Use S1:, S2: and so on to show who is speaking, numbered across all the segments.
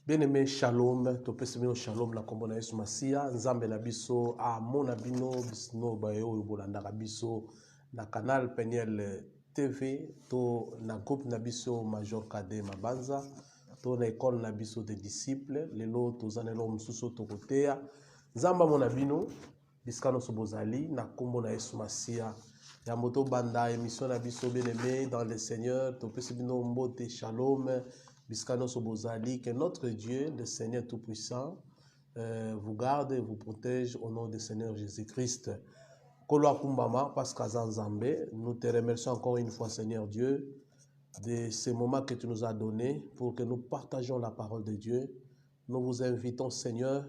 S1: Bien-aimé, shalom, topesimino shalom na kombo na Yesu Masia, nzambe na biso, amona bino, bisino bayo yobolanda biso, na canal Peniel TV, to na groupe na biso Major Kade Mabanza, to na école na biso des disciples, lelo tozanelo mususu tokotea, nzamba mona bino, biskano sobozali, na kombo na Yesu Masia, ya moto banda, émission na biso bien-aimé, dans le Seigneur, topesimino mbote shalom, Biskano Sobozali, que notre Dieu, le Seigneur Tout-Puissant, vous garde et vous protège au nom du Seigneur Jésus-Christ. Kolo Kumbama, Pascal Zanzambe, nous te remercions encore une fois, Seigneur Dieu, de ces moments que tu nous as donnés pour que nous partagions la parole de Dieu. Nous vous invitons, Seigneur,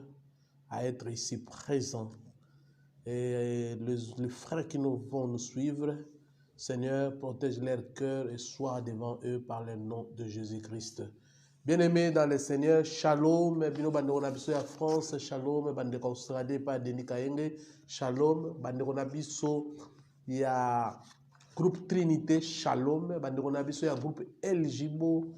S1: à être ici présents. Et les frères qui nous vont nous suivre, Seigneur, protège leur cœur et sois devant eux par le nom de Jésus-Christ. Bien-aimés dans le Seigneur, shalom, bino bandeko na biso ya France, shalom, bandeko Australie pa Denis Kaenge, shalom, bandeko na biso ya groupe Trinité, shalom, bandeko na biso ya groupe Eljibo,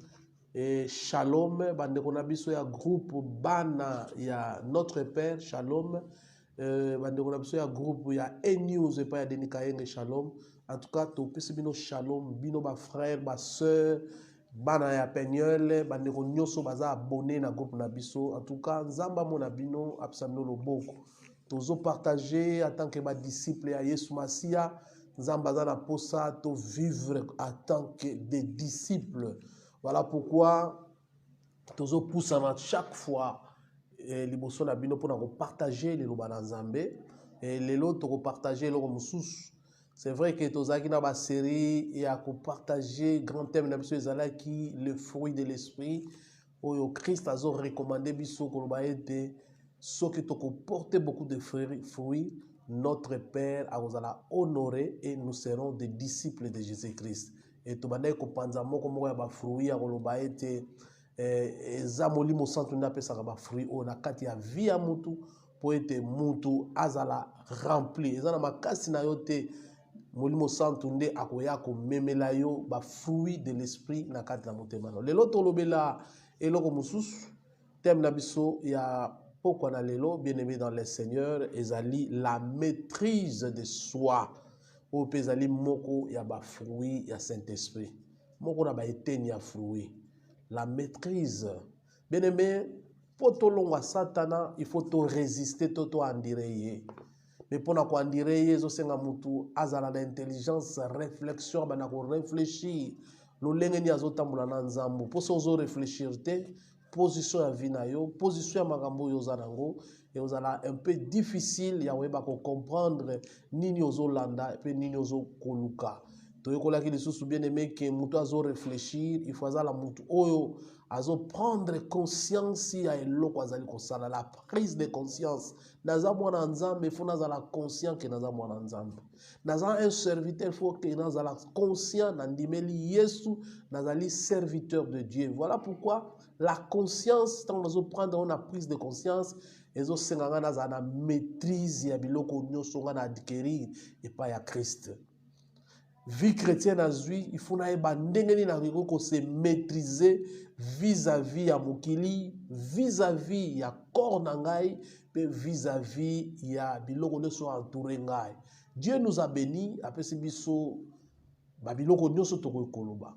S1: et shalom, bandeko na biso ya groupe Bana ya Notre Père, shalom, bandeko na biso ya groupe ya E-News pa Denis Kaenge, shalom. En tout cas, tout pesi bino shalom, bino ba frère, ba sœur, bana ya Peniel, bandeko nyoso baza abonné na groupe na biso. En tout cas, nzamba mona bino absamino loboko. Tozo partager en tant que ba disciple ya Yesu Masia, nzamba za na posa to vivre en tant que des disciples. Voilà pourquoi tozo poussa na chaque fois liboso na bino pour partager les loba na nzambe et les lots to partager le mususu. C'est vrai que tozaki na ba série et à partager grand thème na biso ezalaki le fruit de l'esprit oyo Christ azo recommandé biso ko ba ete soki to porter beaucoup de fruits notre Père azala honorer et nous serons des disciples de Jésus-Christ. Et to bandai ko panza moko moko ya ba fruits ya ko ba ete eza molimo santu na pesa ba fruits o na kati ya vie ya mutu po ete mutu azala rempli ezana makasi na yote Molimo Santo nde akoya ko memela yo ba fruit de l'esprit na kati na motema. Lelo tolobela eloko mususu thème na biso ya poko na lelo bien-aimé dans le Seigneur ezali la maîtrise de soi. O pezali moko ya ba fruit ya Saint-Esprit. Moko na ba eteni ya fruit. La maîtrise. Bien-aimé, pour tolongwa Satana, il faut to résister to andireye. Mais pour nous dire, Yesu senga mutu azala l'intelligence, réflexion, banako réfléchir. Lo lengeni azotambula na nzambo. Pour sozo réfléchir te, position ya vina yo, position ya makambo yo zanango, et ozala un peu difficile ya weba ko comprendre nini ozo landa et nini ozo koluka. Toyekola ki lisusu bien aimé que mutu azo réfléchir, il faut azala mutu oyo azo prendre conscience ya eloko azali kosala, la prise de conscience. Naza mwana nzambe, faut nazala conscient que naza mwana nzambe. Naza un serviteur, faut que nazala conscient nandimeli Yesu, nazali serviteur de Dieu. Voilà pourquoi la conscience, quand nous prendre une prise de conscience, ezo senganga nazala maîtrise ya biloko nyoso nga na adquérir et pas ya Christ. Vie chrétienne à lui, il faut se maîtriser vis-à-vis à mokili, vis-à-vis à corps nangai, vis-à-vis à biloko ne soit entouré ngai. Dieu nous a bénis, après ce biso, babiloko nyoso toko koloba.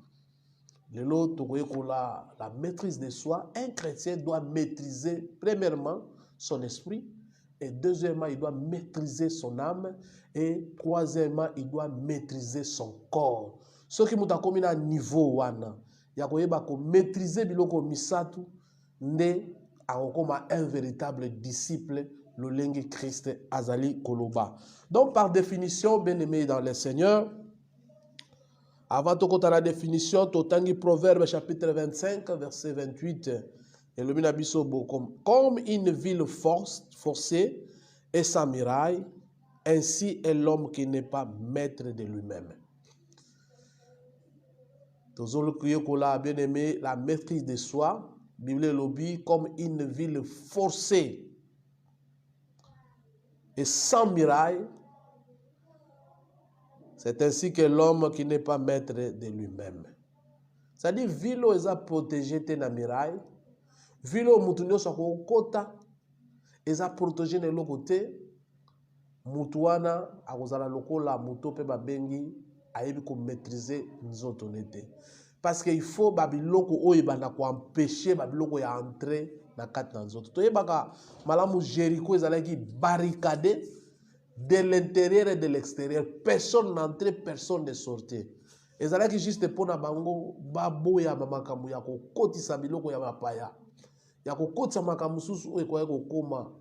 S1: Lelo toko kola la maîtrise de soi. Un chrétien doit maîtriser premièrement son esprit. Et deuxièmement, il doit maîtriser son âme. Et troisièmement, il doit maîtriser son corps. Ce qui m'a commis à niveau wana, ya koyeba ko maîtriser biloko misatu, ne akoma un véritable disciple, le lengi Christ azali koloba. Donc par définition, bien-aimé dans le Seigneur, avant de compter la définition, totangi Proverbe chapitre 25, verset 28. Et le minabiso comme une ville forcée et sa muraille, ainsi est l'homme qui n'est pas maître de lui-même. Bien aimé, la maîtrise de soi, Bible lobby comme une ville forcée et sans muraille, c'est ainsi que l'homme qui n'est pas maître de lui-même. C'est-à-dire, ville où est protégée de la muraille, vilo mutu nyonso akokota eza protégé na eloko te mutu wana akozala lokola mutu pe babengi ayebi ko maîtriser nzoto nete parce que il faut babiloko oyo bana ko empêcher babiloko ya entrer na kati na nzoto toyebaka malamu Jéricho ezalaki barricadé de l'intérieur et de l'extérieur personne n'entrait personne ne sortait ezalaki juste pona bango baboya makambo ya kokotisa biloko ya mapaya ya kokotisa makambo susu oyo ekoya kokoma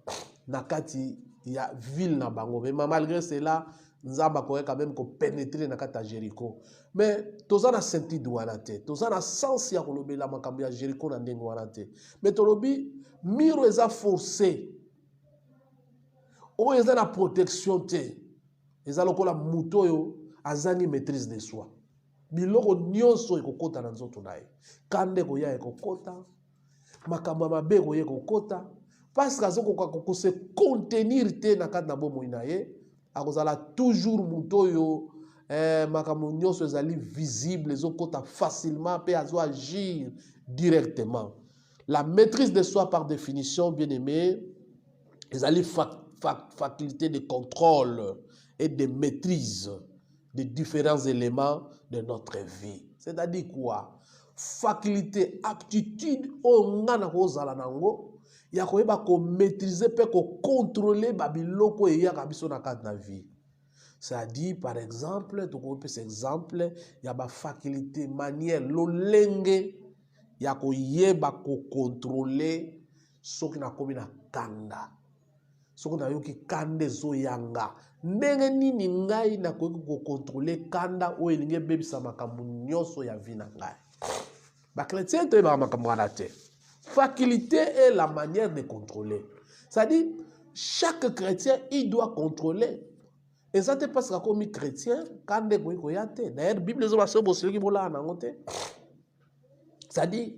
S1: na kati ya ville na bango mais malgré cela nzamba koye quand même ko pénétrer na kati ya Jéricho mais toza na certitude wana te toza na sens ya kolobela makambo ya Jéricho na ndenge wana te mais tolobi miro eza forcé oyo eza na protection te eza lokola mutu oyo azangi maîtrise de soi biloko nyonso ekokota na nzoto na ye kande koya ekokota makambo ya mabe koya ekokota parce que azokoka kokose contenir te na kati na bomoi na ye akozala toujours mutu oyo makambo nyonso ezali visible ezokota facilement pe azo agir directement la maîtrise de soi par définition bien aimé ezali faculté de contrôle et de maîtrise des différents éléments de notre vie. C'est-à-dire quoi? Faculté, aptitude, ongana kozala nango, ya koyeba ko maîtriser pe ko contrôler babiloko e ya kabiso na kati na vie. C'est-à-dire par exemple, to ko pesa exemple, ya ba faculté manière lolenge ya koyeba ko contrôler soki na komi na kanda. Soki na yoki kande zo yanga ndenge nini ngai na koki ko contrôler kanda o elinge bebisa makambo nyonso ya vie na ngai ba chrétien to ba makambo wana te faculté est la manière de contrôler c'est-à-dire chaque chrétien il doit contrôler et ça te parce que comme chrétien kande ko ya te d'ailleurs bible zo ba so bo soki bola na ngote c'est-à-dire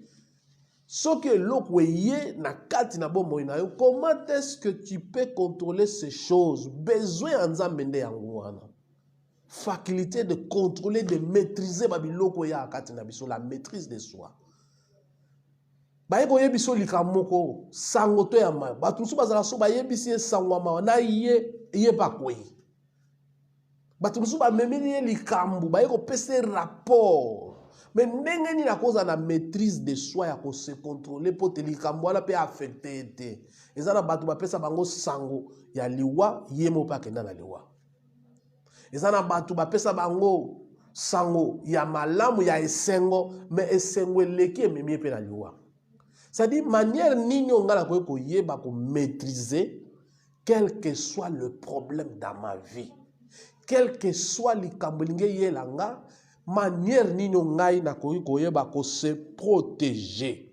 S1: ce que l'okweye na kati na bomoi na yo, comment est-ce que tu peux contrôler ces choses? Besoin en zambende yanguana. Faculté de contrôler, de maîtriser babiloko ya kati na biso, la maîtrise de soi. Baye ko yebiso likamoko sango to ya ma. Batu su bazala so baye bisi sango ma na ye pa kwe. Batu su ba memeli likambu baye ko pese rapport. Mais ndenge ni na koza na maîtrise de soi ya ko se contrôler pour te likambo ala pe affecter te ezana batu ba pesa bango sango ya liwa yemo pa kenda na liwa ezana batu ba pesa bango sango ya malamu ya esengo mais esengo eleki ememi pe na liwa ça dit manière nini ngala ko yeba ko maîtriser quel que soit le problème dans ma vie quel que soit likambo linge yelanga manière nini ngai na koyeba ko se protéger.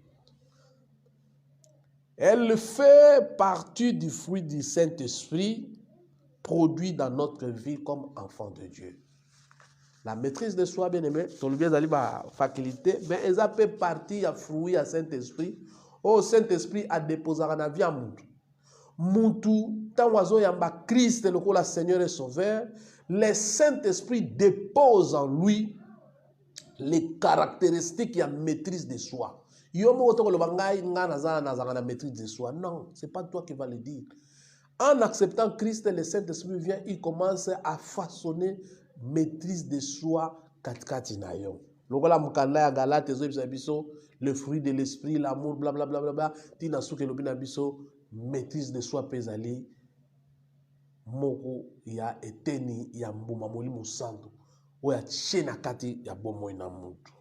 S1: Elle fait partie du fruit du Saint-Esprit produit dans notre vie comme enfant de Dieu. La maîtrise de soi, bien aimé, ton bien d'aller ma faculté, mais elle fait partie du fruit du Saint-Esprit. Oh, Saint-Esprit a déposé dans la vie à Moutou. Moutou, tant oiseau yamba Christ, le Seigneur et Sauveur, le Saint-Esprit dépose en lui les caractéristiques et la maîtrise de soi. Non, ce n'est pas toi qui vas le dire. En acceptant Christ, le Saint-Esprit vient, il commence à façonner maîtrise de soi. Le fruit de l'esprit, l'amour, blablabla, maîtrise de soi, pesali, moko ya eteni ya mbuma molimo santo. Oya chena kati ya bomo ina mutu.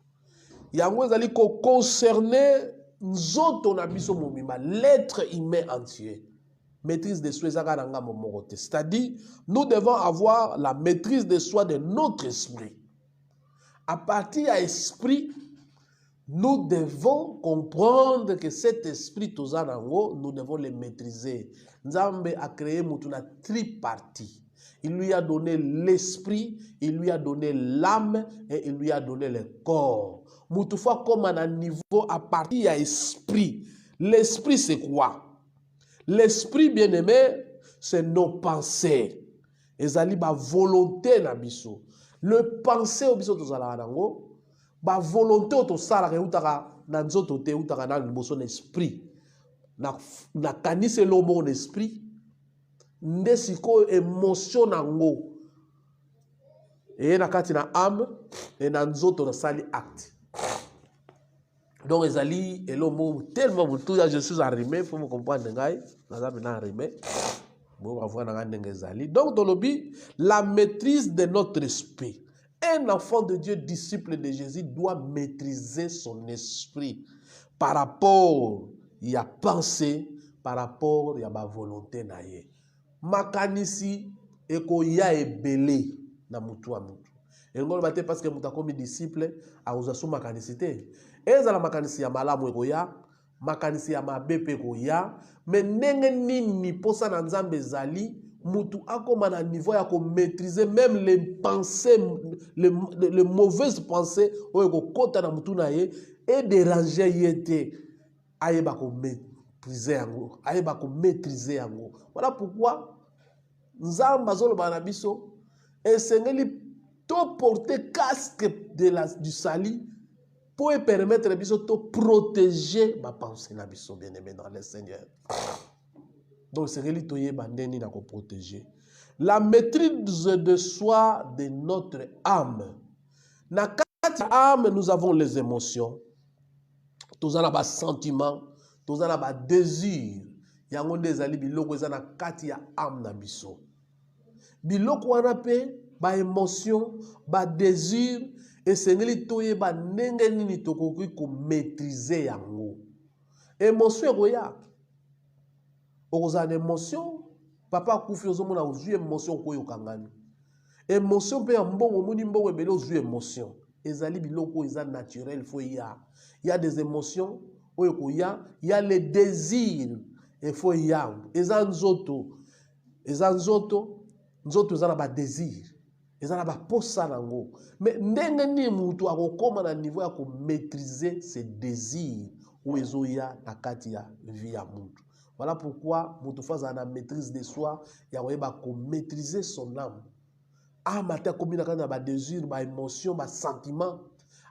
S1: Yango ezali ko concerner nzoto na biso momima, l'être humain entier. Maîtrise de soi ezaka nanga momokote. C'est-à-dire, nous devons avoir la maîtrise de soi de notre esprit. À partir de l'esprit, nous devons comprendre que cet esprit tozanango, nous devons le maîtriser. Nzambe a créé mutuna tripartie. Il lui a donné l'esprit, il lui a donné l'âme et il lui a donné le corps. Moutoufa comme à un niveau à partir de l'esprit. L'esprit c'est quoi? L'esprit bien-aimé, c'est nos pensées. Ezali ba volonté na biso. Le pensée au biso tozala nango, ba volonté o tosala ke utaka na nzoto te utaka na liboso na esprit. na kanise lo mon esprit nde siko émotion nango et na kati na âme et na nzoto na sali acte. Donc ezali elomo tellement tout je suis arrimé, faut me comprendre ngai naza bena arrimé. Bon avoir na ndenge ezali. Donc dans le but la maîtrise de notre esprit. Un enfant de Dieu disciple de Jésus doit maîtriser son esprit par rapport il y a pensée, par rapport il y a ma volonté na ye. Makanisi eko ya ebele na mutu a mutu. Et ngolo bate parce que muta komi disciple a uzasu makanisite. Eza la makanisi ya malamu eko ya, makanisi ya mabepe eko ya, mais ndenge nini posa na nzambe zali mutu akoma na niveau ya ko maîtriser même les pensées les mauvaises pensées o eko kota na mutu na ye et déranger yete ayeba ko maîtriser yango, ayeba ko maîtriser yango. Voilà pourquoi nzamba zolo bana biso esengeli to porter casque du sali pour permettre biso to protéger ma pensée na biso bien-aimé dans le Seigneur. Donc esengeli to yeba ndeni na ko protéger la maîtrise de soi de notre âme. Na kati âme nous avons les émotions, tous en ba sentiments, tous en ba désir. Yango ndezali biloko eza na kati ya âme na biso. Biloko wana pe ba émotion, ba désir esengeli toyeba ndenge nini tokoki ko maîtriser yango. Émotion ekoya. Okozana émotion, papa akufi ozomona ozwi émotion koyo kangani. Émotion pe ya mbongo moni mbongo ebele ozwi émotion. Ezali biloko eza naturel fo ya. Il y a des émotions oyo koya, il y a les désirs et fo ya. Eza nzoto. Eza nzoto, nzoto eza na ba désir. Eza na ba posa nango. Mais ndenge ni mutu akokoma na niveau ya ko maîtriser ses désirs ou ezoya na kati ya vie ya mutu. Voilà pourquoi mutu faza na maîtrise de soi ya koyeba ko maîtriser son âme. Âme ata kombina kana ba désir, ba émotion, ba sentiment.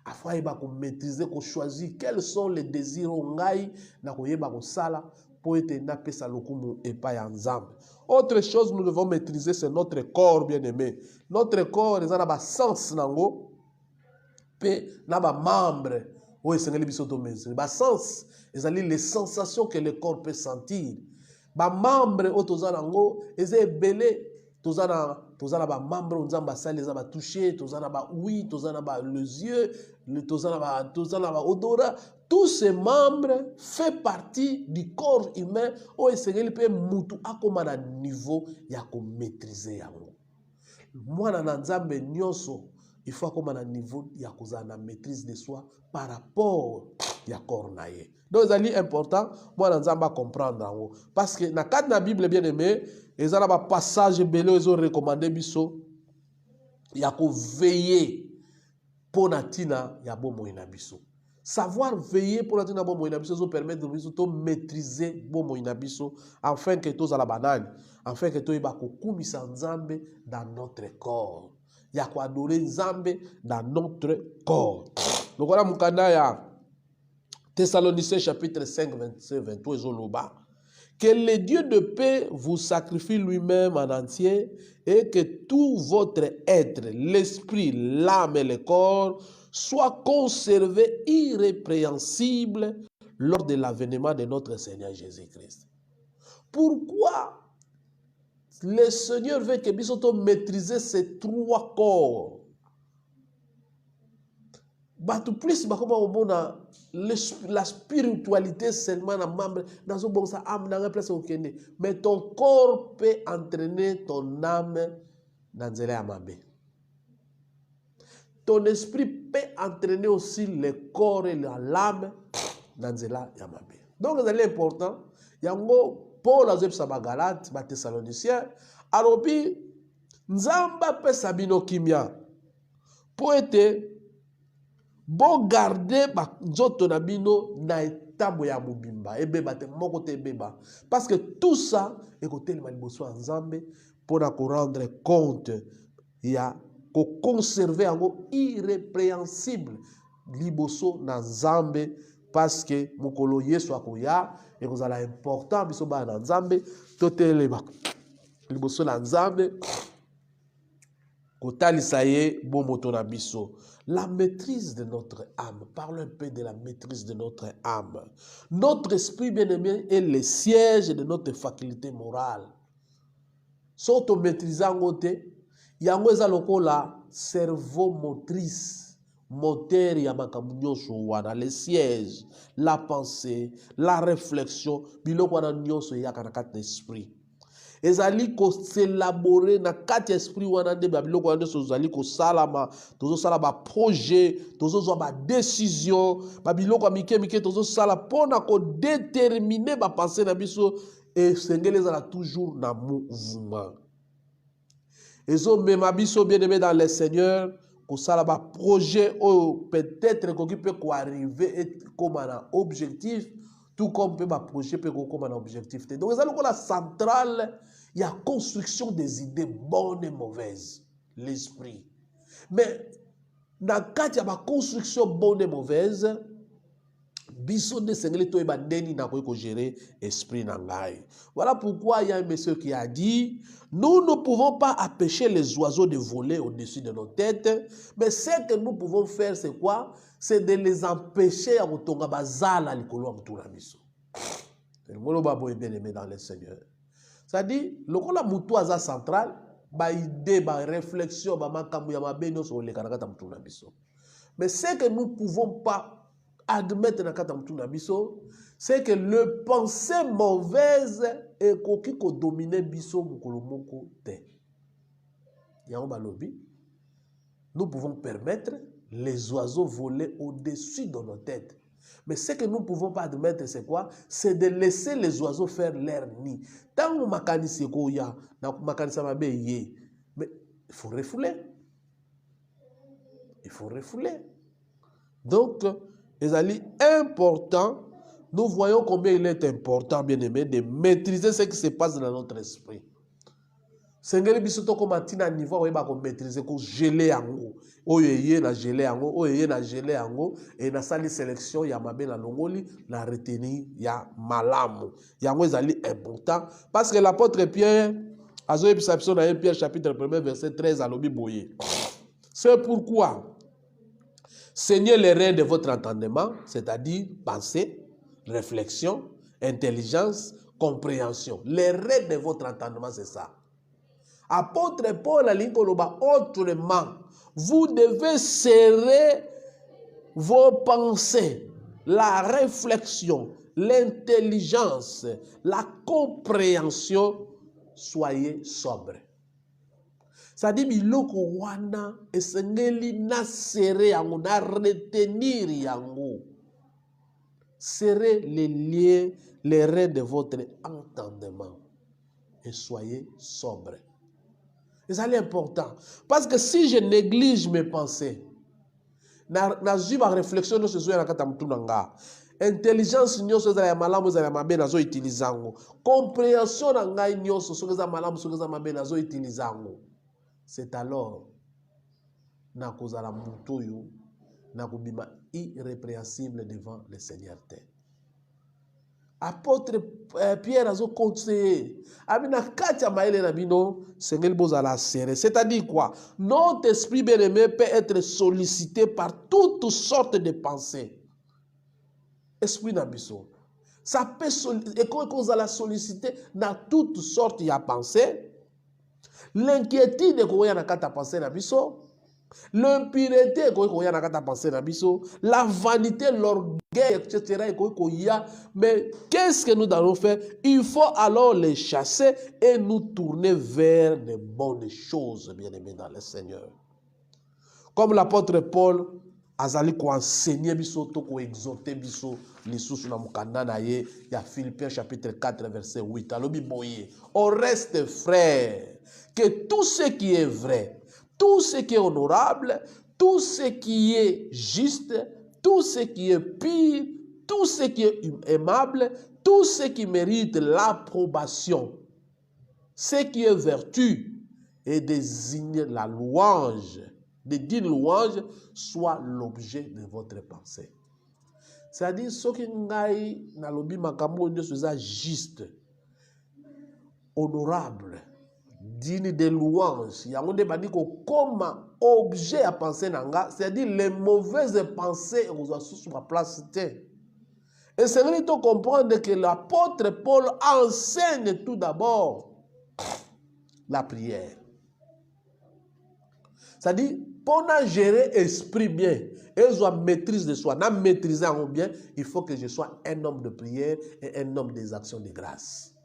S1: Afin yeba ko maîtriser, ko choisir quels sont les désirs ngai na koyeba ko sala pour être na pesa lokumu epa ya nzambe. Autre chose nous devons maîtriser c'est notre corps bien-aimé. Notre corps eza na ba sens nango pe na ba membre o esengeli biso to maîtriser. Ba sens ezali les sensations que le corps peut sentir. Ba membre o toza nango eza ebele toza na ba membre nzamba sali eza ba toucher, toza na ba ouïe, toza na ba les yeux, toza na ba odorat. Tous ces membres font partie du corps humain o esengeli pe mutu akoma na niveau ya ko maîtriser yango. Mwana na nzambe nyonso il faut akoma na niveau ya kozala na maîtrise de soi par rapport ya corps na ye. Donc ezali important mwana nzambe comprendre yango parce que na kati na Bible bien aimé ezala ba passage belé ezo recommander biso ya ko veiller pour na tina ya bomoi na biso. Savoir veiller pour la tina bomoi na biso zo permettre biso to maîtriser bomoi na biso afin que to za la banane, afin que to iba ko kumisa nzambe dans notre corps. Ya ko adorer nzambe dans notre corps. Donc voilà mukanda ya Thessaloniciens chapitre 5 27 23 ezoloba que le Dieu de paix vous sacrifie lui-même en entier et que tout votre être, l'esprit, l'âme et le corps soient conservés irrépréhensibles lors de l'avènement de notre Seigneur Jésus-Christ. Pourquoi le Seigneur veut que nous maîtriser ces trois corps? Tout plus, la spiritualité seulement dans membre dans un bon sa âme dans un place au Kenya, mais ton corps peut entraîner ton âme dans zela amabe. Ton esprit peut entraîner aussi le corps et l'âme dans zela amabe. Donc c'est important. Yango Paul a dit ça ba Galates, ba Thessaloniciens, alors puis nzamba pe sabino kimia pour être bon garder ba nzoto na bino na etambo ya mobimba ebeba te moko te ebeba parce que tout ça ekotelema liboso ya nzambe mpona rendre compte ya ko conserver yango irrépréhensible liboso na nzambe parce que mukolo yesu akoya et vous allez important biso ba na nzambe totelema liboso na nzambe kotalisa ye bomoto na biso. La maîtrise de notre âme. Parlons un peu de la maîtrise de notre âme. Notre esprit bien-aimé est le siège de notre faculté morale. Soto maîtrisant te yango eza lokola cerveau motrice, moteur ya makambo nyonso wana, le siège, la pensée, la réflexion, biloko wana nyonso eyaka na kati na esprit. Ezali ko s'élaborer na kati esprit wana nde biloko wana nyonso ezali ko salama, tozo sala ba projet, tozo zwa ba décision, ba biloko mike mike tozo sala pona ko déterminer ba pensée na biso et sengeli ezala toujours na mouvement. Ezo mema biso bien-aimé dans le Seigneur, ko sala ba projet ou peut-être ko peut arriver et comme un objectif, tout comme peut ba projet peut comme un objectif. Donc ezali ko la centrale, il y a construction des idées bonnes et mauvaises, l'esprit. Mais dans le cas de construction bonne et mauvaise, biso de sengeli to eba ndeni na ko gérer esprit na ngai. Voilà pourquoi il y a un monsieur qui a dit, nous ne pouvons pas empêcher les oiseaux de voler au-dessus de nos têtes, mais ce que nous pouvons faire c'est quoi? C'est de les empêcher à kotonga bazala likolo mutuna biso. Le molo babo est bien aimé dans le Seigneur. Ça dit, le kola mutu aza central, ba idée, ba réflexion, ba makambu ya mabeno so le kanaka mutuna biso. Mais ce que nous ne pouvons pas admettre na kata mutuna biso, c'est que le pensée mauvaise est koki ko dominer biso mukolo moko te. Yango balobi, nous pouvons permettre les oiseaux voler au-dessus de nos têtes. Mais ce que nous ne pouvons pas admettre, c'est quoi? C'est de laisser les oiseaux faire leur nid. Tant que makanisi koya, na makanisa mabe ye, mais il faut refouler. Il faut refouler. Donc, c'est important, nous voyons combien il est important, bien aimé, de maîtriser ce qui se passe dans notre esprit. Sengeli biso to ko matina niveau oyeba ko maîtriser ko geler yango oyeye na geler yango oyeye na geler yango et na sali sélection ya mabe na longoli la retenir ya malamu yango ezali important parce que l'apôtre Pierre azo ebisa biso na 1 Pierre chapitre 1 verset 13 alobi boye. C'est pourquoi saignez les reins de votre entendement, c'est-à-dire pensée, réflexion, intelligence, compréhension. Les reins de votre entendement, c'est ça. Apôtre Paul a dit autrement, vous devez serrer vos pensées, la réflexion, l'intelligence, la compréhension, soyez sobre. Ça dit biloko wana esengeli na serrer yango na retenir yango. Serrez les liens, les reins de votre entendement et soyez sobre. C'est important. Parce que si je néglige mes pensées, na zuba réflexion no se zoya na kata mtunanga. Intelligence nyonso za ya malamu za ya mabe nazo utilizango. Compréhension na ngai nyonso so za malamu so za mabe nazo utilizango. C'est alors na kozala mutoyo na kubima irrépréhensible devant le Seigneur. Apôtre Pierre a conseillé abina katia maele na bino sengeli bozala serré. C'est-à-dire quoi? Notre esprit bien-aimé peut être sollicité par toutes sortes de pensées. Esprit na biso. Ça peut et quand kozala sollicité dans toutes sortes de pensées. L'inquiétude koya na kata pensée na biso. L'impureté koya na kata pensée na biso, la vanité, l'orgueil, etc. Mais qu'est-ce que nous allons faire? Il faut alors les chasser et nous tourner vers les bonnes choses, bien-aimés dans le Seigneur. Comme l'apôtre Paul azali ko enseigner biso to ko exhorter biso lisusu na mukanda na ye ya Philippiens chapitre 4 verset 8. Alobi boye, on reste frères, que tout ce qui est vrai, tout ce qui est honorable, tout ce qui est juste, tout ce qui est pur, tout ce qui est aimable, tout ce qui mérite l'approbation, ce qui est vertu et désigne la louange, de dire louange, soit l'objet de votre pensée. C'est-à-dire, ce qui ngai na lobi makambo nyo c'est juste, honorable, digne de louange. Yango de badi ko comme objet à penser nanga, c'est-à-dire les mauvaises pensées aux sous ma place. Et c'est vrai de comprendre que l'apôtre Paul enseigne tout d'abord la prière. C'est-à-dire, pour gérer l'esprit bien, et je maîtrise de soi, n'a maîtriser en bien, il faut que je sois un homme de prière et un homme des actions de grâce.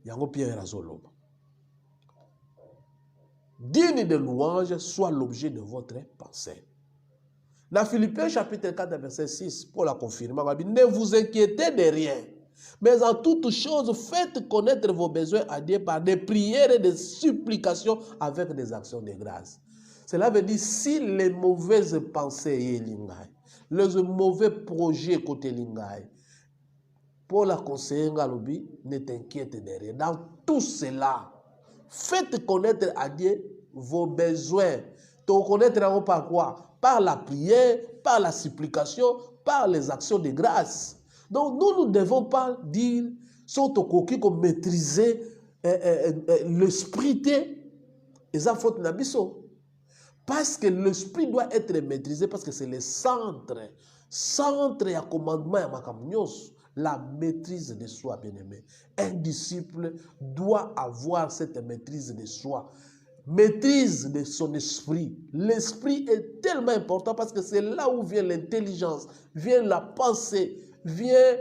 S1: Yango Pierre Razoloba. Digne de louange soit l'objet de votre pensée. Dans Philippiens chapitre 4, verset 6, Paul a confirmé, ne vous inquiétez de rien, mais en toutes choses, faites connaître vos besoins à Dieu par des prières et des supplications avec des actions de grâce. Cela veut dire, si les mauvaises pensées, les mauvais projets côté Lingay, Paul a conseillé Ngalobi, ne t'inquiète de rien. Dans tout cela, faites connaître à Dieu vos besoins. Te connaître par quoi? Par la prière, par la supplication, par les actions de grâce. Donc nous ne devons pas dire, sont au coquille qu'on maîtriser l'esprit et ça faute nabiso. Parce que l'esprit doit être maîtrisé, parce que c'est le centre et commandement à Makamnyos, la maîtrise de soi, bien-aimé. Un disciple doit avoir cette maîtrise de soi, maîtrise de son esprit. L'esprit est tellement important parce que c'est là où vient l'intelligence, vient la pensée, vient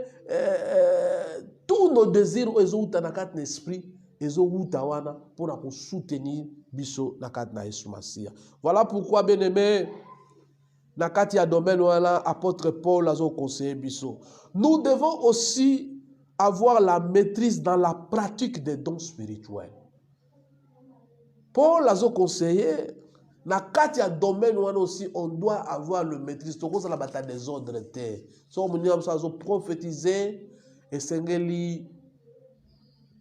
S1: tous nos désirs où l'esprit pour soutenir biso nakati Masia. Voilà pourquoi, bien aimé, nakati ya domaine wala apôtre Paul a conseillé biso. Nous devons aussi avoir la maîtrise dans la pratique des dons spirituels. Paul a conseillé, nakati ya domaine wala aussi on doit avoir le maîtrise. Toko ça la bataille des ordres terre. So on a prophétiser et sengeli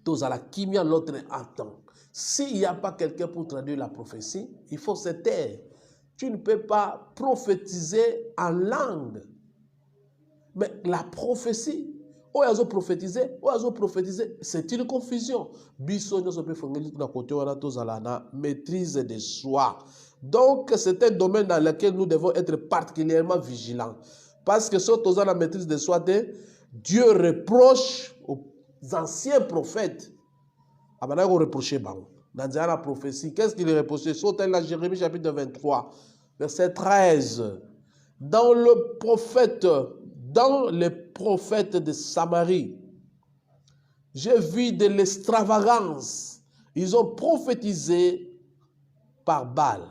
S1: tous à la kimia l'autre attend. S'il n'y a pas quelqu'un pour traduire la prophétie, il faut se taire. Tu ne peux pas prophétiser en langue. Mais la prophétie, c'est une confusion. Maîtrise de soi. Donc, c'est un domaine dans lequel nous devons être particulièrement vigilants. Parce que surtout dans la maîtrise de soi, Dieu reproche aux anciens prophètes. Dans la prophétie, qu'est-ce qu'il est reproché? Sauter la Jérémie chapitre 23, verset 13. Dans les prophètes de Samarie, j'ai vu de l'extravagance. Ils ont prophétisé par Baal.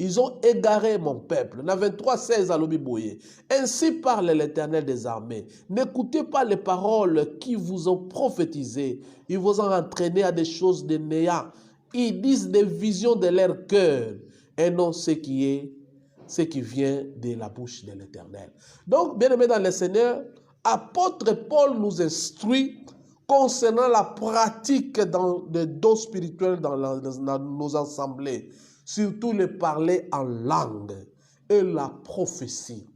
S1: Ils ont égaré mon peuple. Dans 23, 16 à l'Obiboye. Ainsi parle l'Éternel des armées. N'écoutez pas les paroles qui vous ont prophétisé. Ils vous ont entraîné à des choses de néant. Ils disent des visions de leur cœur et non ce qui vient de la bouche de l'Éternel. Donc, bien aimé dans le Seigneur, apôtre Paul nous instruit concernant la pratique des dons spirituels dans nos assemblées. Surtout le parler en langue et la prophétie.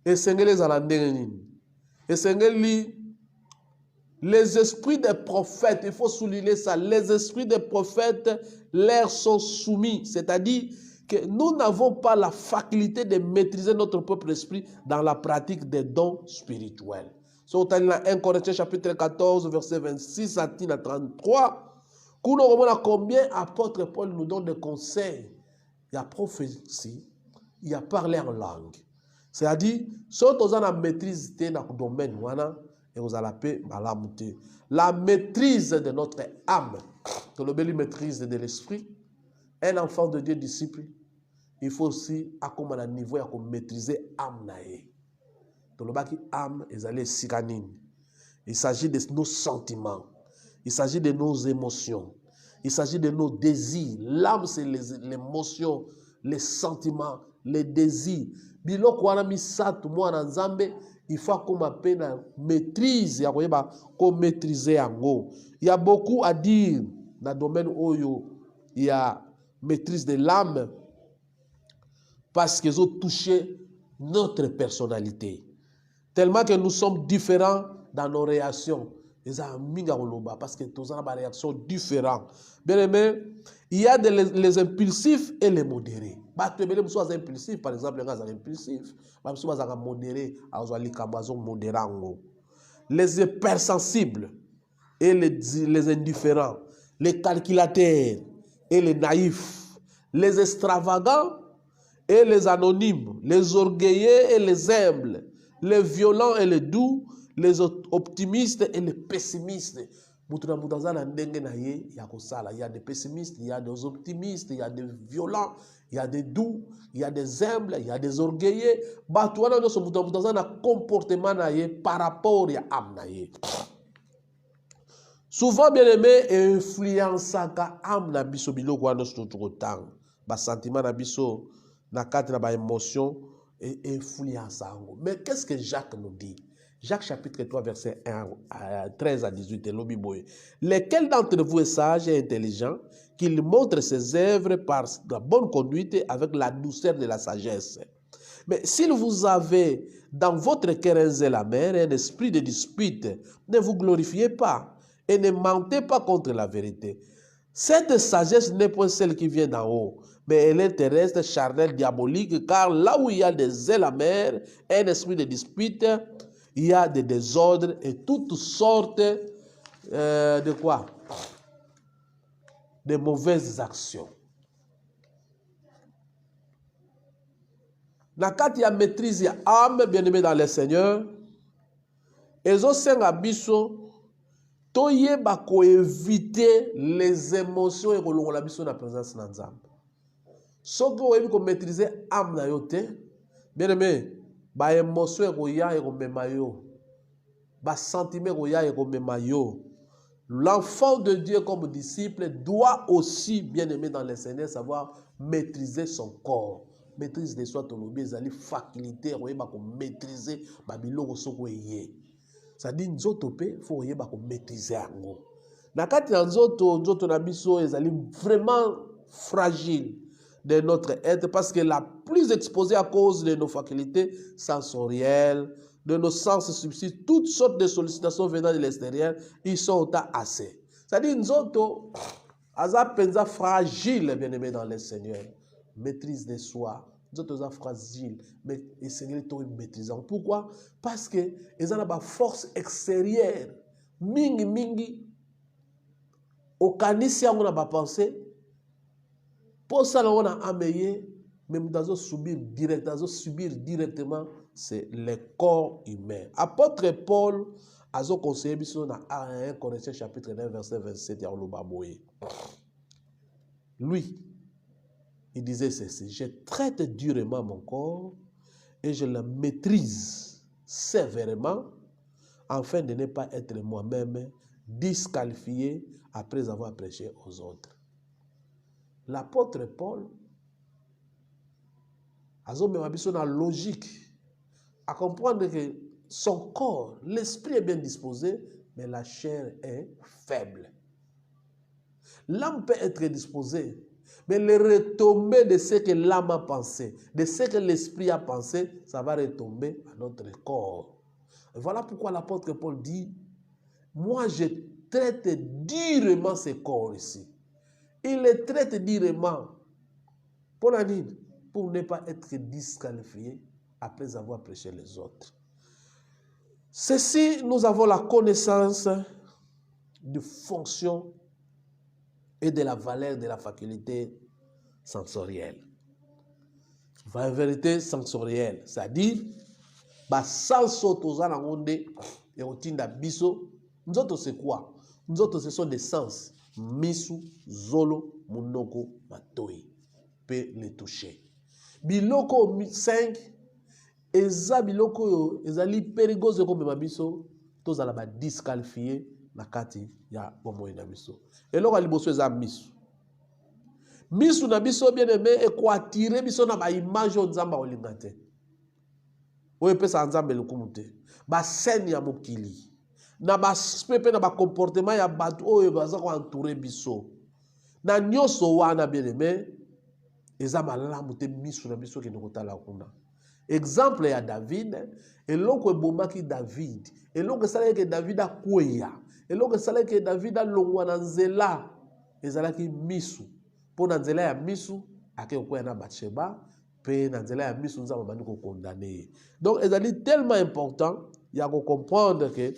S1: Et les esprits des prophètes, il faut souligner ça, les esprits des prophètes leur sont soumis. C'est-à-dire que nous n'avons pas la faculté de maîtriser notre propre esprit dans la pratique des dons spirituels. Sur 1 Corinthiens chapitre 14, verset 26 à 33, combien apôtre Paul nous donne des conseils. Il y a prophétie, il y a parler en langue. C'est-à-dire, si vous avez la maîtrise dans le domaine, et vous avez la maîtrise de notre âme, la maîtrise de l'esprit, un enfant de Dieu disciple, il faut aussi, à un niveau, maîtriser l'âme. Il s'agit de nos sentiments. Il s'agit de nos émotions. Il s'agit de nos désirs. L'âme, c'est l'émotion, les sentiments, les désirs. Il faut qu'on appelle maîtrise. Qu'on maîtrise. Il y a beaucoup à dire dans le domaine où il y a maîtrise de l'âme parce qu'ils ont touché notre personnalité. Tellement que nous sommes différents dans nos réactions. Parce que tous avons des réactions différentes. Bien aimé, il y a les impulsifs et les modérés. Les impulsifs, par exemple, les impulsifs, les hypersensibles et les indifférents, les calculateurs et les naïfs, les extravagants et les anonymes, les orgueilleux et les humbles, les violents et les doux, les optimistes et les pessimistes. Il y a des pessimistes, il y a des optimistes, il y a des violents, il y a des doux, il y a des humbles, il y a des orgueilleux. Il y a un comportement par rapport à l'âme. Souvent, bien aimé, influence ka âme na biso biloko wana soto tang. Ba sentiment na biso na kati na ba émotion et influence ango. Mais qu'est-ce que Jacques nous dit? Jacques chapitre 3 verset 13 à 18 et l'obiboye. Lequel d'entre vous est sage et intelligent, qu'il montre ses œuvres par la bonne conduite avec la douceur de la sagesse. Mais s'il vous avez dans votre cœur un zèle amer et un esprit de dispute, ne vous glorifiez pas et ne mentez pas contre la vérité. Cette sagesse n'est pas celle qui vient d'en haut, mais elle est terrestre, charnelle, diabolique, car là où il y a des zèles amers et un esprit de dispute, il y a des désordres et toutes sortes de quoi? De mauvaises actions. Nakati ya maîtrise ya âme, bien-aimé dans le Seigneur, ezosenga biso toyeba ko éviter les émotions et kolongola biso na présence na Nzambe. Soki oyebi ko maîtriser âme na yo te, bien-aimé, ba émotion ekoya ekomema yo, ba sentiment ekoya ekomema yo. L'enfant de Dieu comme disciple doit aussi, bien-aimé dans le Seigneur, savoir maîtriser son corps. Maîtrise de soi, ton obé, zali faculté, maîtriser, babiloko soko eye. Ça dit, nzoto pe, faut yeba ko maîtriser ango. Nakati nzoto na biso, ezali vraiment fragile de notre être parce que la plus exposée à cause de nos facultés sensorielles, de nos sens subsides, toutes sortes de sollicitations venant de l'extérieur, ils sont au tas assez. C'est-à-dire, nzoto, aza penza fragile, bien-aimé dans le Seigneur. Maîtrise de soi. Nous sommes fragiles, mais le Seigneur est maîtrisant. Pourquoi? Parce que ils ont une force extérieure. Mingi. Au canisi, on a pensé. Pour ça, on a amélioré, mais nous devons subir directement, c'est le corps humain. Apôtre Paul a conseillé dans 1 Corinthiens chapitre 9, verset 27, lui, il disait ceci: je traite durement mon corps et je le maîtrise sévèrement afin de ne pas être moi-même disqualifié après avoir prêché aux autres. L'apôtre Paul a mis la logique à comprendre que son corps, l'esprit est bien disposé, mais la chair est faible. L'âme peut être disposée, mais les retombées de ce que l'âme a pensé, de ce que l'esprit a pensé, ça va retomber à notre corps. Et voilà pourquoi l'apôtre Paul dit, moi je traite durement ce corps ici. Il le traite durement. Pour ne pas être disqualifié après avoir prêché les autres. Ceci, nous avons la connaissance de fonction et de la valeur de la faculté sensorielle. La vérité sensorielle, c'est-à-dire, sens autoza na ngonde et otinda biso. Nous autres, c'est quoi? Nous autres, ce sont des sens. Misu, zolo, munoko, matoi. Peut les toucher. Biloko 5, eza biloko yo, ezali périgose comme mabiso, tous ala ba disqualifié na kati ya bomoyi na biso. Eloko liboso eza misu. Misu na biso bien aimé et ko attirer biso na ba image nzamba olinga te. Oyo pesa nzambe lokumu te. Ba scène ya mokili. Na ba pepe na ba comportement ya batu oyo baza ko entourer biso. Na nyonso wana bien aimé eza malamu te misu na biso ke ndokotala kuna. exemple ya David, eloko ebomaki David, eloko esalaki David akweya, eloko esalaki David alongwa na nzela, ezalaki misu. Po na nzela ya misu, ake okweya na Batsheba, pe na nzela ya misu nzambe abandi ko condamner. Donc ezali tellement important ya ko comprendre que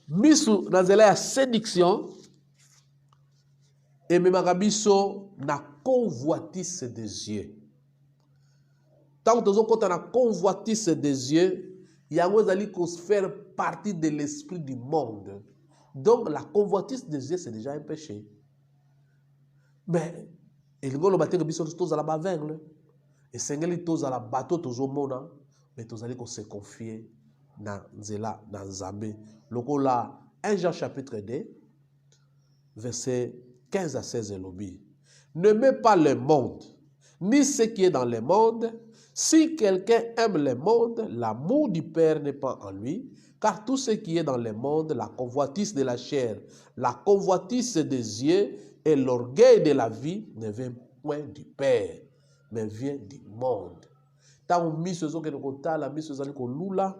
S1: misu na nzela ya séduction ememaka biso na convoitise des yeux. Tant que tozokota na convoitise des yeux, yango ezali ko faire partie de l'esprit du monde. Donc la convoitise des yeux c'est déjà un péché. Mais elingo lo bateke biso tozala baveugle. Esengeli tozala bato tozomona, mais tozali ko se confier na nzela na Nzambe. Lokola 1 Jean chapitre 2 verset 15 à 16 elobi. Ne mets pas le monde, ni ce qui est dans le monde. Si quelqu'un aime le monde, l'amour du Père n'est pas en lui, car tout ce qui est dans le monde, la convoitise de la chair, la convoitise des yeux et l'orgueil de la vie ne vient point du Père, mais vient du monde. Tant miso ezoke kotala, miso ezali kolula,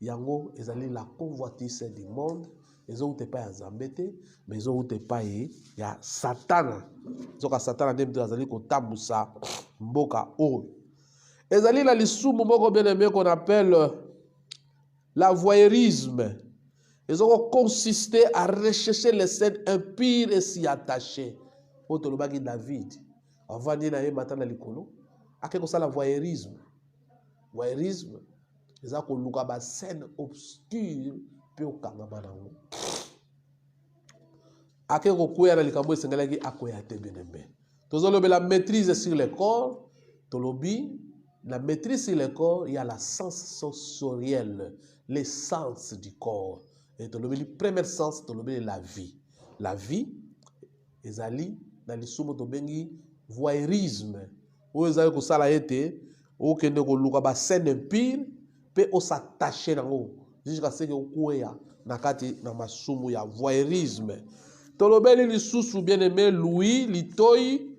S1: yango ezali la convoitise du monde. Ezoute pa ya Nzambe te, mais ezoute pa ya Satana. Zoka Satana nde mto ezali kotambusa mboka oyo. Ezali la lisumu moko bien aimé qu'on appelle la voyeurisme. Ils ont consisté à rechercher les scènes impures et s'y attacher. Otolobaki David. Avant de dire matin na likolo, akeko ça la voyeurisme. Voyeurisme, ils ont koluka ba scène obscure pe okangama nango. Akeko kuya na likambo esengelaki akoya te bien aimé. Tozolobe la maîtrise sur le corps, tolobi la maîtrise sur le corps, il y a la sens sensoriel, les sens du corps. Et le premier sens, c'est la vie. La vie, ezali, dans les soumons de bengi, voyeurisme. Où ezali ko sala ete, ou kende ko luka ba scène impure, pe o s'attacher nango. Jusqu'à ce que o kuya, nakati na masumu ya voyeurisme. Tolobeli lisusu bien aimé Louis Litoi.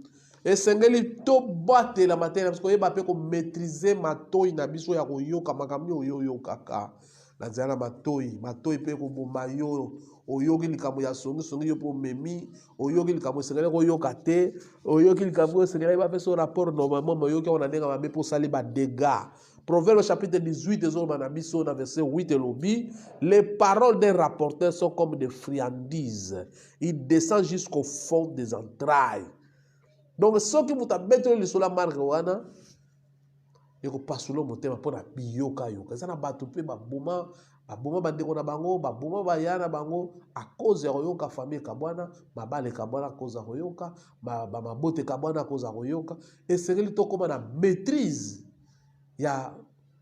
S1: Et sengeli to boite la matin parce que yeba pe ko maîtriser matoi na biso ya ko yoka makambi oyo kaka na zana matoi pe ko bomba yo oyoki likambo ya songi yo po memi oyoki likambo sengeli ko yoka te oyoki likambo sengeli ba pe so rapport normalement oyoki on a denga ba po sali ba dégâts. Proverbe chapitre 18 na biso na verset 8 elobi, les paroles des rapporteurs sont comme des friandises, ils descendent jusqu'au fond des entrailles. Donc, ce qui vous a mis sur la marque, il faut passer le motema pour la biyoka yoka. Ça n'a pas tout fait, babuma bandeko na bango, babuma bayana bango, à cause de yoka famille kabwana, mabale kabwana à cause de yoka, mabote kabwana à cause de yoka. Et c'est que to comme la maîtrise, il y a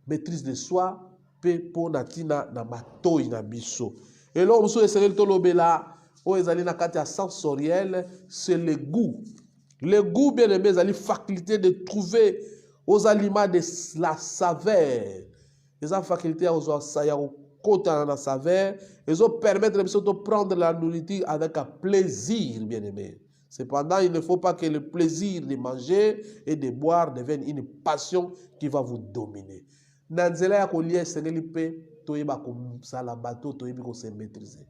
S1: maîtrise de soi, pe pour natina na matoi na biso. Et là, on se c'est que lobela, o ezali na kati sensoriel, c'est le goût. Le goût, bien aimé, c'est la faculté de trouver aux aliments de la saveur. Ils ont la faculté aux côté de la saveur. Ils ont permettre de prendre la nourriture avec un plaisir, bien aimé. Cependant, il ne faut pas que le plaisir de manger et de boire devienne une passion qui va vous dominer. Nanzela ya kolia sengeli pe toyeba ko sala bato toyebi ko se maîtriser.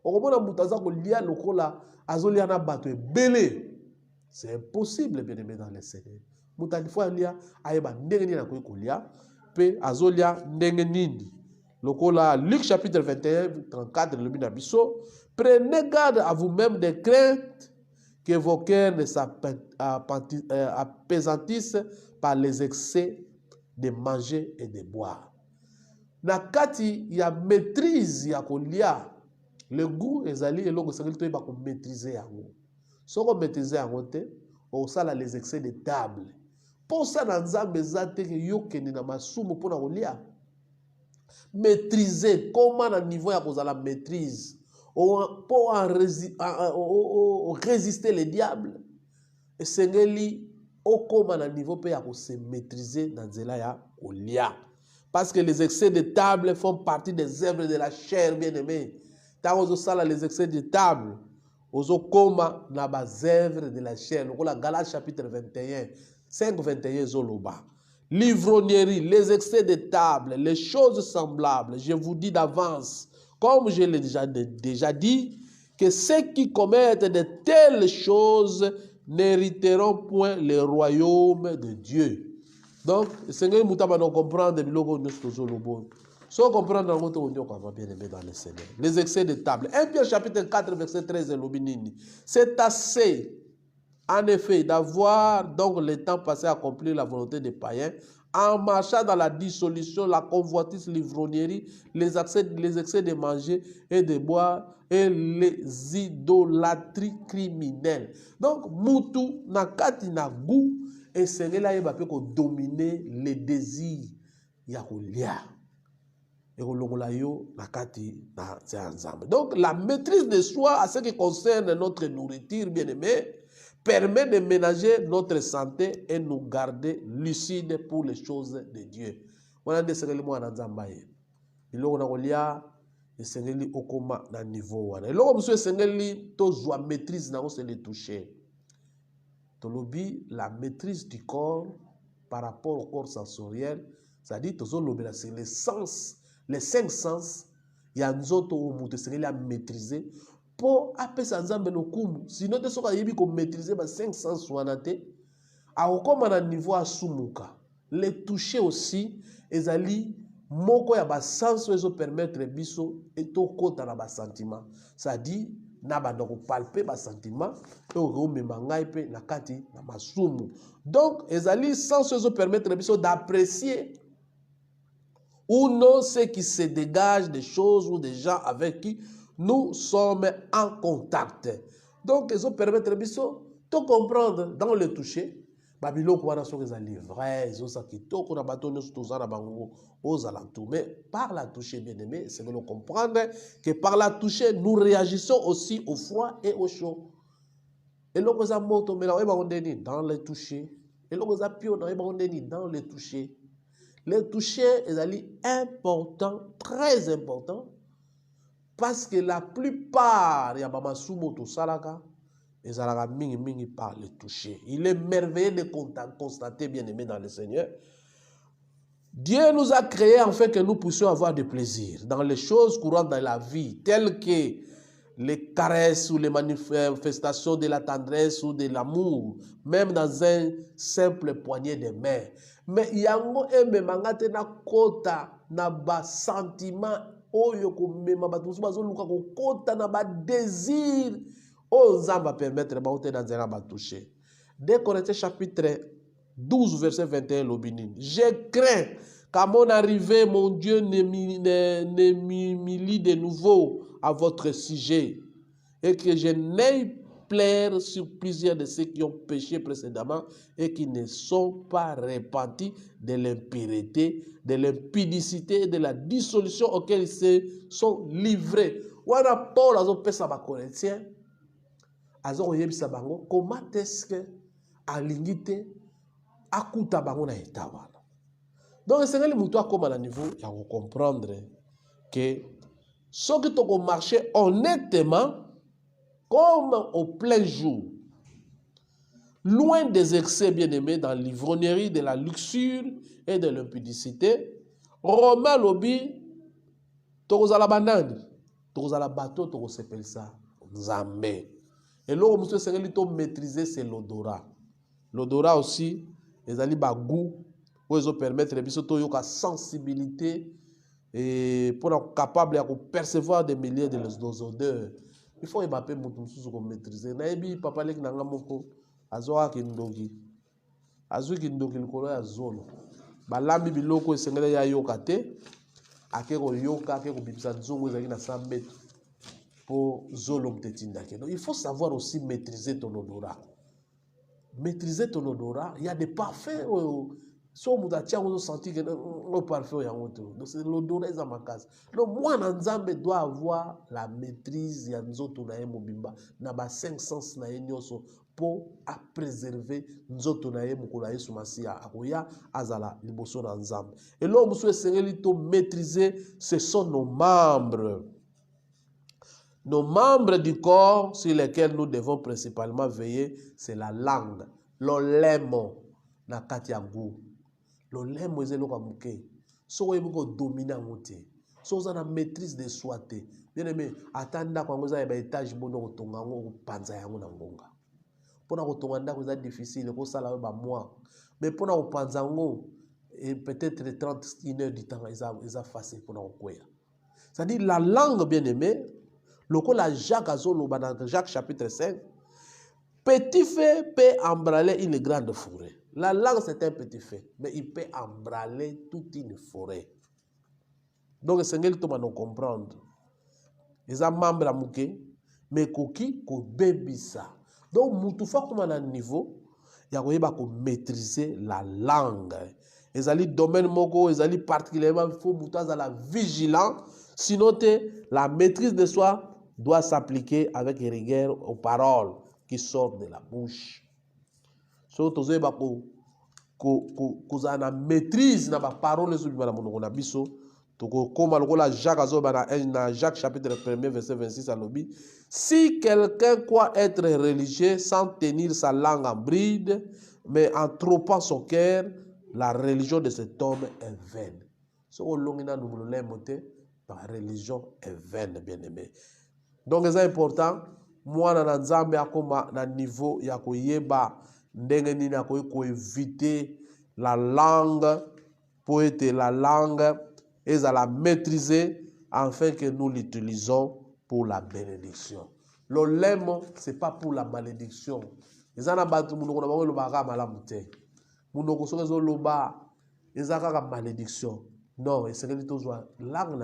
S1: Okomona mutaza kolia lokola azolia na bato ebele. C'est impossible bien aimé dans les Seigneur. Mutani fois lia ayeba ndenge nini na kolia pe azolia ndenge nini. Lokola Luc chapitre 21 34 le bina biso, prenez garde à vous-même des craintes que vos cœurs ne s'appesantissent par les excès de manger et de boire. Nakati ya maîtrise ya kolia, le goût ezali eloko sengeli to yeba ko maîtriser yango. Si on maîtrise en côté, on sala les excès de table. Pour ça, dans Nzambe zate que yokeni na masumu pour na kolia. Maîtriser comment na niveau ya kozala maîtrise pour résister les diables. Et sengeli okoma na niveau pe ya ko se maîtriser dans nzela ya kolia. Parce que les excès de table font partie des œuvres de la chair, bien-aimé. Tant on sala les excès de table, ozokoma na bazèvre de la chair. Lokola Galates chapitre 21, 5-21 zoloba. l'ivrognerie, les excès de table, les choses semblables, je vous dis d'avance, comme je l'ai déjà dit, que ceux qui commettent de telles choses n'hériteront point le royaume de Dieu. Donc, Seigneur, nous devons comprendre si on comprend dans le Seigneur. Les excès de table. 1 Pierre chapitre 4, verset 13, c'est assez, en effet, d'avoir donc le temps passé à accomplir la volonté des païens, en marchant dans la dissolution, la convoitise, l'ivrognerie, les excès de manger et de boire, et les idolâtries criminelles. Donc, Moutou, Nakati, Nagou, et Seigneur, là, il va dominer les désirs. Yakulia. Donc, la maîtrise de soi, à ce qui concerne notre nourriture, bien aimé, permet de ménager notre santé et nous garder lucides pour les choses de Dieu. On a des sengeli mo na nzambaye. Iloko na kolia sengeli okoma na niveau wana. Iloko monsieur sengeli to zwa maîtrise na se le toucher. Tolobi la maîtrise du corps par rapport au corps sensoriel, c'est-à-dire tozo lobela c'est les sens, les 5 sens, ya nzoto o mutu sengeli a maîtriser. Pour apesa nzambe lokumu sinon te soka yebi ko maîtriser ba 500 swanate a okoma na niveau asumuka le toucher aussi ezali moko ya ba sens ezo permettre biso eto kota na ba sentiment ça dit na ba ndoko palper ba sentiment e o mema ngai pe na kati na masumu donc ezali sens ezo permettre biso d'apprécier ou non ce qui se dégage des choses ou des gens avec qui nous sommes en contact. Donc, ils ont permis de tout comprendre dans le toucher. Babylone, quoi, sont les vrais, ils ont ça qui toque, on a bâtonné tous aux alentours. Mais par la toucher, bien aimé, c'est que nous comprendre que par la toucher, nous réagissons aussi au froid et au chaud. Et l'on a moto, mais là, on est dans le toucher. Et l'on a pion, on est dans le toucher. Le toucher est important, très important. Parce que la plupart, il y a des salaka, et salaka mingi par le toucher. Il est merveilleux de constater, bien aimé dans le Seigneur. Dieu nous a créés en fait que nous puissions avoir du plaisir dans les choses courantes de la vie, telles que les caresses ou les manifestations de la tendresse ou de l'amour, même dans un simple poignet de main. Mais il y a un kota na ba sentiment oyo ko mema batusu bazoluka ko kota na ba désir o nzamba permettre ba ote na nzela ba toucher. 2 Corinthiens chapitre 12 verset 21 l'obinin. Je crains qu'à mon arrivée mon Dieu ne m'humilie de nouveau à votre sujet et que je n'aille plaire sur plusieurs de ceux qui ont péché précédemment et qui ne sont pas repentis de l'impureté, de l'impudicité et de la dissolution auxquelles ils se sont livrés. Wana Paul a pesa ba Corinthiens, azo yebisa bango comment est-ce que alingite akuta bango na etawana. Donc c'est le muto comme à niveau ya comprendre que ce qui toko marcher honnêtement comme au plein jour, loin des excès bien-aimés dans l'ivrognerie, de la luxure et de l'impudicité, Romain lobi, tokozala banani, tokozala bateau, tokozepel ça, nzambe. Et là, monsieur Sengeli to maîtriser c'est l'odorat. L'odorat aussi, les ali ba goût, où ils ont permettre de biso to yoka sensibilité et pour être capable de percevoir des milliers de odeurs. Il faut évaper mon tout maîtriser. Naibi papa lek nanga moko azoa kindogi. Azu kindogi likolo ya zolo. Balambi biloko esengele ya yoka te. Akeko yoka akeko bibisa nzongo ezaki na 100 mètres pour zolo mtetinda ke. Donc il faut savoir aussi maîtriser ton odorat. Maîtriser ton odorat, il y a des parfums so mudatia on senti que le parfum ya moto. Donc c'est l'odorat est ma case. Le moi nzambe doit avoir la maîtrise ya nzoto na mobimba na ba 5 sens na nyoso pour à préserver nzoto na mukula Yesu Masia akoya azala liboso na nzambe. Et là monsieur sengeli to maîtriser ce sont nos membres. Nos membres du corps sur lesquels nous devons principalement veiller, c'est la langue, l'olemo na katiagu. Le lemo est le muke. So e buko dominer monte. So za na maîtrise de soi te. Bien aimé, atanda kwa ngoza ba étage bono kotonga ngo panza yango na ngonga. Pona kotonga ndako za difficile ko sala ba mois. Mais pona kopanza ngo et peut-être 31 heures du temps ils facile pona kokwea. C'est-à-dire la langue bien aimé, lokola Jacques azoloba dans Jacques chapitre 5, petit feu peut embraler une grande forêt. La langue, c'est un petit feu, mais il peut embraler toute une forêt. Donc, c'est ce que nous comprendre. Ils ont membre à mouké, mais koki ko bebisa. Donc, moutoufa comme à un niveau, il y a ko maîtriser la langue. Ils ont domaine moko, ils ont particulièrement, il faut moutouza la vigilance. Sinon, la maîtrise de soi doit s'appliquer avec rigueur aux paroles qui sortent de la bouche. Surtout, vous avez une maîtrise de la parole sur le biso. Comme Jacques chapitre 1 verset 26 à l'obi. Si quelqu'un croit être religieux sans tenir sa langue en bride, mais en trompant son cœur, la religion de cet homme est vaine. Ce que la religion est vaine, bien aimé. Donc, c'est important. Moi, dans Nzambe, à niveau, il y a ko éviter la langue, pour être la langue, et à la maîtriser, afin que nous l'utilisons pour la bénédiction. Le lème, ce n'est pas pour la malédiction. Les gens qui ont la malédiction. Non, c'est que la langue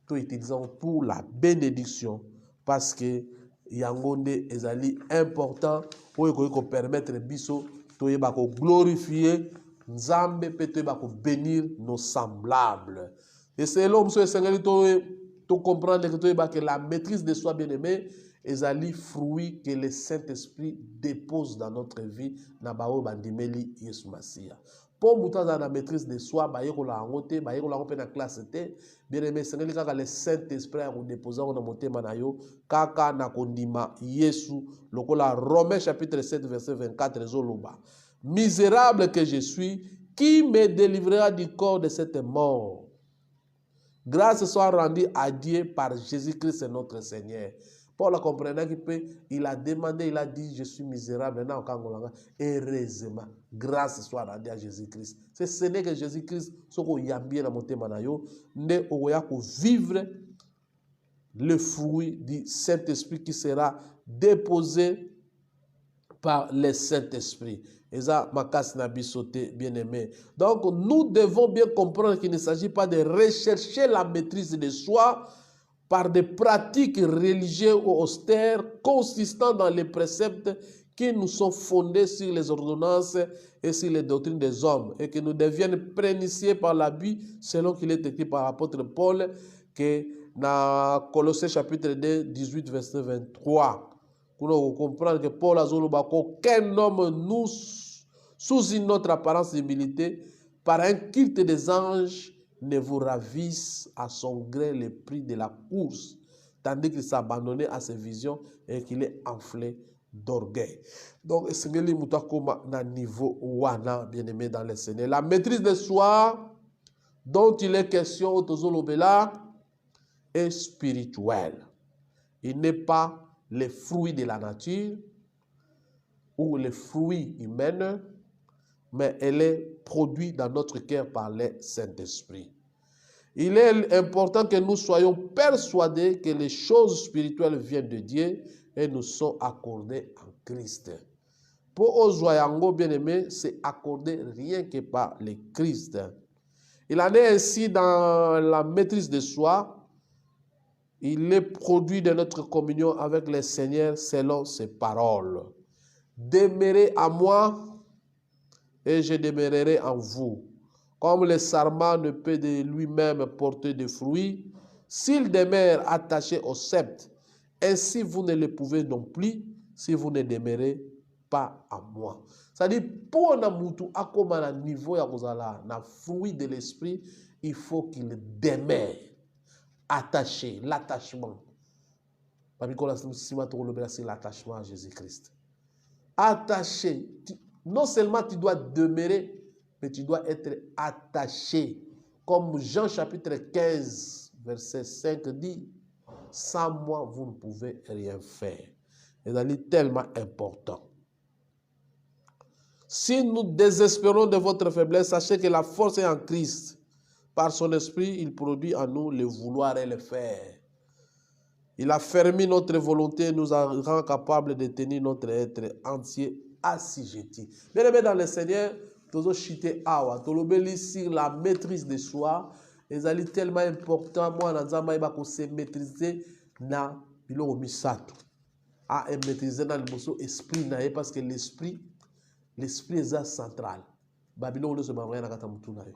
S1: nous utilisons pour la bénédiction. Parce que yangonde ezali important pour permettre biso to yeba ko glorifier nzambe pe to yeba ko bénir nos semblables. Et c'est l'homme so esengeli to comprendre que to yeba que la maîtrise de soi bien-aimé ezali fruit que le Saint-Esprit dépose dans notre vie na bao bandimeli Yesu Masia. Pour mutaza la maîtrise de soi, ba yekola ngote, ba yekola ngope na classe te, bien aimé, c'est que le Saint-Esprit a déposé dans mon thème manayo, kaka na kondima Yesu, lokola Romains chapitre 7 verset 24 zoloba. Misérable que je suis, qui me délivrera du corps de cette mort? Grâce soit rendue à Dieu par Jésus-Christ notre Seigneur. Paul a compris qu'il a demandé, il a dit, je suis misérable. Heureusement, grâce soit rendue à Jésus-Christ. Ce n'est que Jésus-Christ, ce qu'on y a bien à monter manayo, ne oya ko vivre le fruit du Saint-Esprit qui sera déposé par le Saint-Esprit. Et ça, Makas Nabi sauté, bien aimé. Donc, nous devons bien comprendre qu'il ne s'agit pas de rechercher la maîtrise de soi par des pratiques religieuses ou austères consistant dans les préceptes qui nous sont fondés sur les ordonnances et sur les doctrines des hommes et que nous deviennent préniciés par l'abus selon qu'il est écrit par l'apôtre Paul que dans Colossiens chapitre 2, 18, verset 23. Pour comprendre que Paul a dit qu'aucun homme nous, sous une autre apparence d'humilité, par un culte des anges, ne vous ravisse à son gré le prix de la course, tandis qu'il s'est abandonné à ses visions et qu'il est enflé d'orgueil. Donc, c'est un niveau wana, bien aimé dans le Seigneur. La maîtrise de soi, dont il est question au Tozolobela, est spirituelle. Il n'est pas les fruits de la nature ou les fruits humains, mais elle est produite dans notre cœur par le Saint-Esprit. Il est important que nous soyons persuadés que les choses spirituelles viennent de Dieu et nous sont accordées en Christ. Pour Ozoyango, bien-aimé, c'est accordé rien que par le Christ. Il en est ainsi dans la maîtrise de soi. Il est produit de notre communion avec le Seigneur selon ses paroles. Demeurez à moi et je demeurerai en vous. Comme le sarment ne peut de lui-même porter de fruits, s'il demeure attaché au sceptre, ainsi vous ne le pouvez non plus si vous ne demeurez pas à moi. C'est-à-dire, pour un niveau na fruit de l'esprit, il faut qu'il demeure attaché, l'attachement. C'est l'attachement à Jésus-Christ. Attaché. Non seulement tu dois demeurer, mais tu dois être attaché. Comme Jean chapitre 15, verset 5 dit, sans moi, vous ne pouvez rien faire. C'est tellement important. Si nous désespérons de votre faiblesse, sachez que la force est en Christ. Par son esprit, il produit en nous le vouloir et le faire. Il a fermé notre volonté et nous rend capables de tenir notre être entier assujetti. Bien aimé dans le Seigneur, toujours chité awa, tolobeli sur la maîtrise de soi, ezali tellement important moi na nzamba iba ko se maîtriser na biloko misato. A maîtriser na liboso esprit na parce que l'esprit est central. Ba biloko le se ba na kata mutu na yo.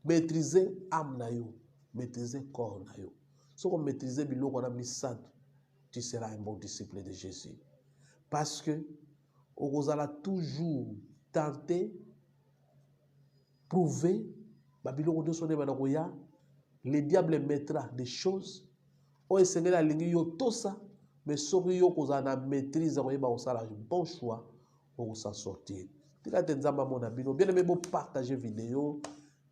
S1: Maîtriser âme na yo, maîtriser corps na yo. Si on maîtrise biloko na misato, tu seras un bon disciple de Jésus. Parce que on allons toujours tenter, prouver, le diable mettra des choses. On essaie la ligne yo tout ça, mais ce que yo kozana maîtrise, on va bon choix pour s'en sortir. Bien aimé, bon partager vidéo,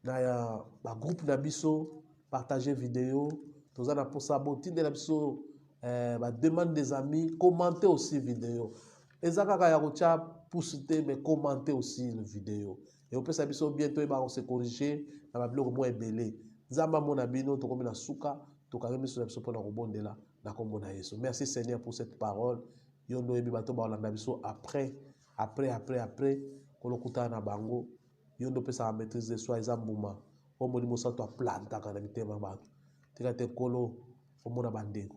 S1: na ba groupe na biso, partager vidéo, tous en pour ça bon tinde na biso demande des amis, commentez aussi vidéo. Et ça pousser mais commentez aussi la vidéo. Et on peut s'abisso bientôt on se corriger na ba blog moins belé. Zamba mon abino to comme na suka to ka remis sur la pour na robondela na kombo na Yesu. Merci Seigneur pour cette parole. Yondo ebi bato ba olanda biso après kolokuta na bango. Yondo peut ça maîtriser soi ezambuma. Ombo limo sa to planta kana mitema bato. Tika te kolo omona bandeko.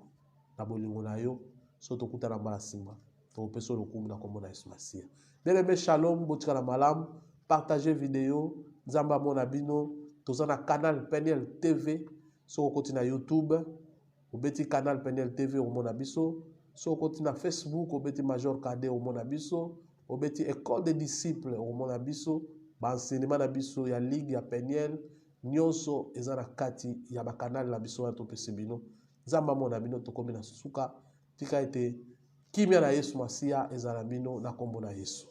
S1: Na bolingo na yo so to kuta na mbasima to peso lokumu na kombo na Yesu Masia. Bien aimé, shalom, botika na malam, partagez vidéo, nzamba mona bino, toza na canal Peniel TV, so koti na YouTube, obeti canal Peniel TV omona biso, so koti na Facebook, obeti Major Kade omona biso, obeti école des disciples omona biso, ba enseignement na biso ya ligue ya Peniel, nyonso eza na kati ya ba canal na biso ya to pesi bino. Nzamba mona bino to komi na suka, tika ete kimia na Yesu Masia ezala bino na kombo na Yesu.